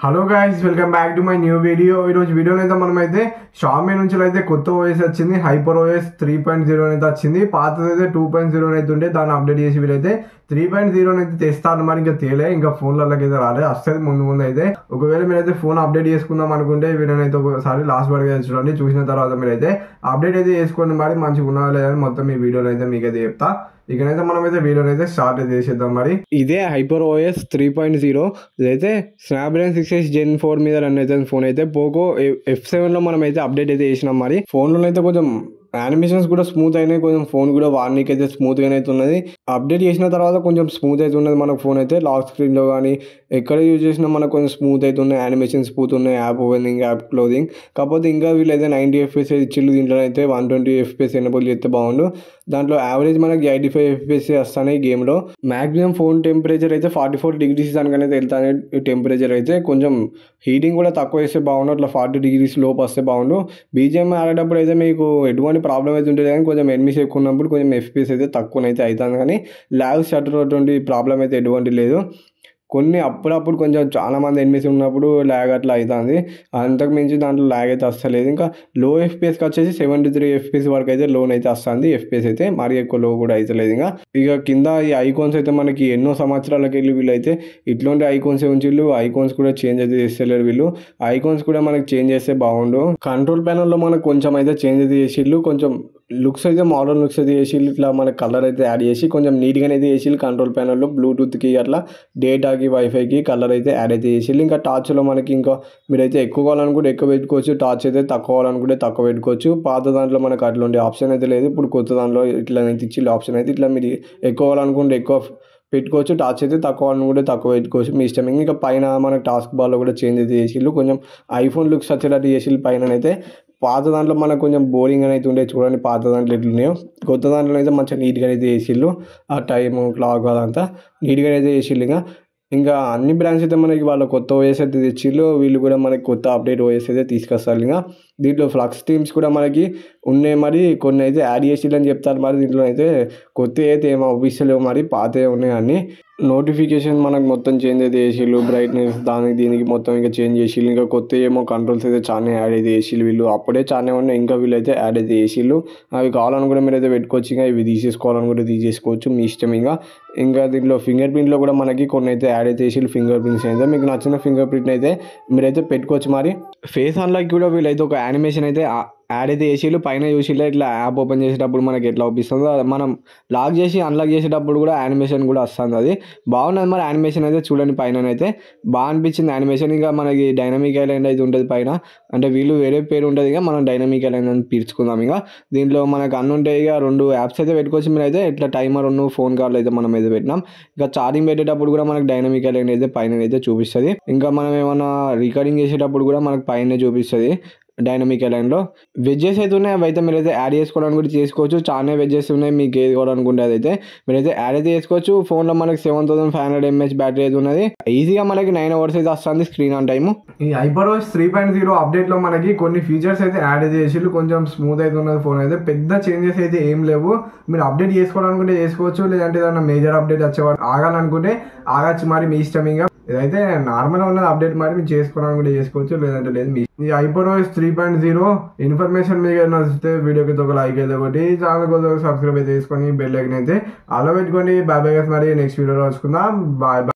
Hello guys, welcome back to my new video. ఈరోజు వీడియోలో అయితే మనమైతే షామీ నుంచి అయితే కొత్త ఓఎస్ వచ్చింది. హైపర్ ఓఎస్ 3.0 అయితే వచ్చింది. పాతదైతే 2.0 అయితే ఉండే, దాన్ని అప్డేట్ చేసి వీళ్ళైతే 3.0 అయితే తెస్తాను. మరి ఇంకా తేలే, ఇంకా ఫోన్లకి అయితే రాలేదు. వస్తుంది ముందు అయితే. ఒకవేళ మీరైతే ఫోన్ అప్డేట్ చేసుకుందాం అనుకుంటే వీడియోని అయితే ఒకసారి లాస్ట్ వరకు చూడండి. చూసిన తర్వాత మీరైతే అప్డేట్ అయితే చేసుకోండి. మరి మంచిగా ఉన్నా లేదని మొత్తం ఈ వీడియోలో అయితే మీకైతే చెప్తా. ఇకనైతే మనమైతే వీడియోని అయితే స్టార్ట్ అయితే చేసేద్దాం. మరి ఇదే హైపర్ ఓఎస్ 3.0. ఇదైతే స్నాప్డ్రాగన్ 6 Gen 4 మీద రన్ అయితే ఫోన్ అయితే పోకో F7 లో మనం అయితే అప్డేట్ అయితే చేసినాం. మరి ఫోన్లో అయితే కొంచెం యానిమేషన్స్ కూడా స్మూత్ అయినాయి, కొంచెం ఫోన్ కూడా వార్నింగ్ అయితే స్మూత్గానే అయితే ఉన్నది. అప్డేట్ చేసిన తర్వాత కొంచెం స్మూత్ అయితే ఉన్నది మనకు ఫోన్ అయితే. లాక్ స్క్రీన్లో కానీ ఎక్కడ యూజ్ చేసినా మనకు కొంచెం స్మూత్ అయితే ఉన్నాయి, యానిమేషన్ స్మూత్ ఉన్నాయి, యాప్ ఓపెనింగ్, యాప్ క్లోజింగ్. కాకపోతే ఇంకా వీళ్ళైతే 90 FPS ఇచ్చిళ్ళు. దీంట్లో అయితే 120 FPS ఎనబుల్ చేస్తే బాగుండు. దాంట్లో యావరేజ్ మనకి 85 FPS వస్తాయి గేమ్లో. మ్యాక్సిమం ఫోన్ టెంపరేచర్ అయితే 44 degrees దానికైతే వెళ్తానే. టెంపరేచర్ అయితే కొంచెం హీటింగ్ కూడా తక్కువ వేస్తే బాగుండు, అట్లా 40 degrees లోపు వస్తే బాగుండు. బీజిఎం ఆడేటప్పుడు అయితే మీకు ఎటువంటి ప్రాబ్లం అయితే ఉంటుంది, కానీ కొంచెం ఎనిమిస్ ఎక్కువ ఉన్నప్పుడు కొంచెం FPS అయితే తక్కువనైతే అవుతుంది, కానీ ల్యాగ్ షటర్ అటువంటి ప్రాబ్లం అయితే ఎటువంటి లేదు. కొన్ని అప్పుడప్పుడు కొంచెం చాలామంది ఎనిమిస్ ఉన్నప్పుడు ల్యాగ్ అట్లా అవుతుంది, అంతకు మించి దాంట్లో ల్యాగ్ అయితే వస్తలేదు. ఇంకా లో FPSకి వచ్చేసి 73 FPS వరకు అయితే లోన్ అయితే వస్తుంది. FPS అయితే మరీ ఎక్కువ లో కూడా అవుతలేదు. ఇక కింద ఈ ఐకాన్స్ అయితే మనకి ఎన్నో సంవత్సరాలకు వెళ్ళి వీళ్ళు అయితే ఇట్లాంటి ఐకాన్స్ ఉంచిళ్ళు. ఐకాన్స్ కూడా చేంజ్ అయితే చేస్తలేరు వీళ్ళు. ఐకాన్స్ కూడా మనకి చేంజ్ చేస్తే బాగుండు. కంట్రోల్ ప్యానల్లో మనకు కొంచెం అయితే చేంజ్ అయితే చేసిళ్ళు. కొంచెం లుక్స్ అయితే మోడర్న్ లుక్స్ అయితే చేసిళ్ళు. ఇట్లా మనకి కలర్ అయితే యాడ్ చేసి కొంచెం నీట్గానే అయితే చేసిళ్ళు. కంట్రోల్ ప్యానల్లో బ్లూటూత్కి అట్లా డేటాకి వైఫైకి కలర్ అయితే యాడ్ అయితే చేసిళ్ళు. ఇంకా టార్చ్లో మనకి ఇంకా మీరైతే ఎక్కువ కావాలనుకుంటే ఎక్కువ పెట్టుకోవచ్చు, టార్చ్ అయితే తక్కువ కావాలనుకుంటే తక్కువ పెట్టుకోవచ్చు. పాత దాంట్లో మనకు అట్లాంటి ఆప్షన్ అయితే లేదు. ఇప్పుడు కొత్త దాంట్లో ఇట్లా అయితే ఇచ్చిళ్ళు ఆప్షన్ అయితే. ఇట్లా మీరు ఎక్కువ కావాలనుకుంటే ఎక్కువ పెట్టుకోవచ్చు, టార్చ్ అయితే తక్కువ అనుకుంటే తక్కువ పెట్టుకోవచ్చు, మీ ఇష్టం. ఇంకా పైన మనకు టాస్క్ బాల్లో కూడా చేంజ్ అయితే చేసిళ్ళు. కొంచెం ఐఫోన్ లుక్స్ వచ్చేటట్టు చేసిళ్ళు పైన అయితే. పాత దాంట్లో మనకు కొంచెం బోరింగ్ అయితే ఉండే, చూడండి పాత దాంట్లో ఎట్లున్నాయో. కొత్త దాంట్లో అయితే మంచిగా నీట్గా అయితే చేసిళ్ళు. ఆ టైము క్లాక్ అదంతా నీట్గా అయితే చేసిళ్ళు. ఇంకా అన్ని బ్రాండ్స్ అయితే మనకి వాళ్ళ కొత్త ఓఎస్ అయితే తెచ్చిళ్ళు. వీళ్ళు కూడా మనకి కొత్త అప్డేట్ ఓఎస్ అయితే తీసుకొస్తారు. దీంట్లో ఫ్లక్స్ టీమ్స్ కూడా మనకి ఉన్నాయి, మరి కొన్ని అయితే యాడ్ చేసిళ్ళు అని చెప్తారు. మరి దీంట్లో అయితే కొత్త అయితే ఏమో ఆఫీసులో మరి పాత ఉన్నాయి అన్ని. నోటిఫికేషన్ మనకు మొత్తం చేంజ్ అయితే చేసిళ్ళు. బ్రైట్నెస్ దానికి దీనికి మొత్తం ఇంకా చేంజ్ చేసిళ్ళు. ఇంకా కొత్త ఏమో కంట్రోల్స్ అయితే చాలా యాడ్ అయితే చేసిళ్ళు వీళ్ళు. అప్పుడే చాలా ఉన్నాయి, ఇంకా వీళ్ళు అయితే యాడ్ అయితే చేసిళ్ళు. అవి కావాలనుకుంటే మీరు అయితే పెట్టుకోవచ్చు. ఇంకా ఇవి తీసేసుకోవాలనుకుంటే తీసేసుకోవచ్చు, మీ ఇష్టం. ఇంకా దీంట్లో ఫింగర్ ప్రింట్లో కూడా మనకి కొన్ని అయితే యాడ్ అయితే చేసిళ్ళు. ఫింగర్ ప్రింట్స్ అయితే మీకు నచ్చిన ఫింగర్ ప్రింట్ అయితే మీరైతే పెట్టుకోవచ్చు. మరి ఫేస్ అన్లాక్ కూడా వీళ్ళైతే ఒక యానిమేషన్ అయితే యాడ్ అయితే చేసిళ్ళు. పైన చూసిళ్ళు ఇట్లా యాప్ ఓపెన్ చేసేటప్పుడు మనకి ఎట్లా అవుపిస్తుందో మనం లాక్ చేసి అన్లాక్ చేసేటప్పుడు కూడా యానిమేషన్ కూడా వస్తుంది. అది బాగున్నది. మరి యానిమేషన్ అయితే చూడండి, పైన అయితే బాగా అనిపించింది యానిమేషన్. ఇంకా మనకి డైనమిక్ ఐలాండ్ అయితే ఉంటుంది పైన, అంటే వీళ్ళు వేరే పేరు ఉంటుంది. మనం డైనమిక్ ఐలాండ్ అని పిలుచుకుందాం. దీంట్లో మనకు అన్ని ఉంటాయి. 2 యాప్స్ అయితే పెట్టుకోవచ్చు మీరు అయితే. ఇట్లా టైమర్ ఫోన్ కార్డులు అయితే మనం అయితే పెట్టినాం. ఇంకా ఛార్జింగ్ పెట్టేటప్పుడు కూడా మనకి డైనమిక్ ఐలాండ్ అయితే పైన అయితే చూపిస్తుంది. ఇంకా మనం ఏమైనా రికార్డింగ్ చేసేటప్పుడు కూడా మనకు పైన చూపిస్తుంది డైనమిక్ ఐలాండ్లో. వెజ్జెస్ అయితే ఉన్నాయి, అవి అయితే మీరైతే యాడ్ చేసుకోవడానికి కూడా చేసుకోవచ్చు. చాలా వెజ్జెస్ ఉన్నాయి, మీకు ఏది కావాలనుకుంటే అదైతే మీరైతే యాడ్ అయితే చేసుకోవచ్చు. ఫోన్లో మనకి 7500 mAh బ్యాటరీ అయితే ఉన్నది. ఈజీగా మనకి 9 hours అయితే వస్తుంది స్క్రీన్ ఆన్ టైము. ఈ హైపర్ ఓఎస్ 3.0 అప్డేట్లో మనకి కొన్ని ఫీచర్స్ అయితే యాడ్ అయితే చేసి కొంచెం స్మూత్ అయితే ఉన్నది ఫోన్ అయితే. పెద్ద చేంజెస్ అయితే ఏం లేవు. మీరు అప్డేట్ చేసుకోవాలనుకుంటే చేసుకోవచ్చు, లేదంటే ఏదైనా మేజర్ అప్డేట్ వచ్చేవాడు ఆగాలనుకుంటే ఆగచ్చు. మరి మీ ఇష్టం. ఇదైతే నార్మల్గా ఉన్నది అప్డేట్. మరి మీరు చేసుకోవాలనుకుంటే చేసుకోవచ్చు, లేదంటే లేదు. ఈ హైపర్ ఓఎస్ 3.0 ఇన్ఫర్మేషన్ మీకు నచ్చితే వీడియోకి ఒక లైక్ అయితే ఒకటి, ఛానల్ కోసం సబ్స్క్రైబ్ అయితే చేసుకొని బెల్ ఐకాన్ అయితే అలా పెట్టుకోండి. Bye bye. మరి నెక్స్ట్ వీడియోలో వచ్చుకుందాం. Bye bye.